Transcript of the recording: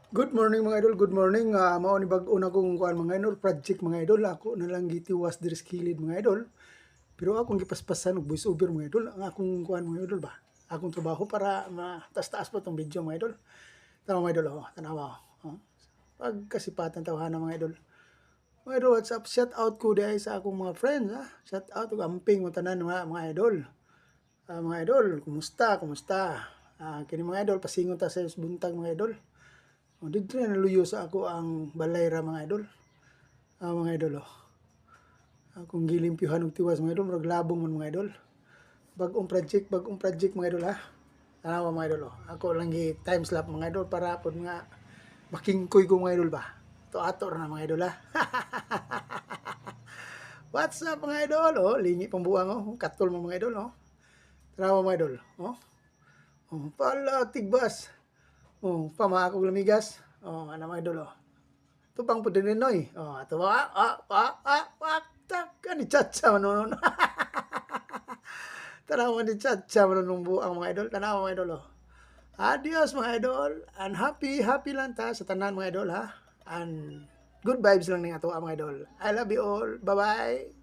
Good morning mga idol, good morning. Mao ni bag-o na kong kuan mga idol, project mga idol. Ako na lang gitiwas diri sa kilid mga idol. Pero akong gipaspasan og voice over mga idol. Ang akong kuan mga idol ba. Akong trabaho para mataas-taas pa tong video mga idol. Tanaw mga idol oh, tanawa. Oh. Pagkasipatan tawhana mga idol. Mga idol, what's up? Shout out ko dahil sa akong mga friends ha. Shout out ug amping mo tanan mga idol. Mga idol, kumusta? Kumusta? Kini mga idol, pasingon ta sa buntag mga idol. Dito na naluyo sa ako ang balay ra mga idol. Mga idol akong gilimpyuhan og tiwas mga idol, murag labong man mga idol. Bagong project mga idol ha. Tanawa mga idol Ako lang gi time slap mga idol para pod nga makingkoy ko mga idol ba. Ato ra na mga idol ha. What's up mga idol? Lingi pang buwang katol mo mga idol Tanawa mga idol pala tigbas. Pamakog lamigas. Ano mga idol Tupang po din noy. Ato ba? Ni chacha manon. Tanawa ni chacha manon buang mga idol. Tanawa mga idol Adios mga idol. And happy lang ta sa tanan mga idol ha. And good vibes lang ning ato mga idol. I love you all. Bye-bye.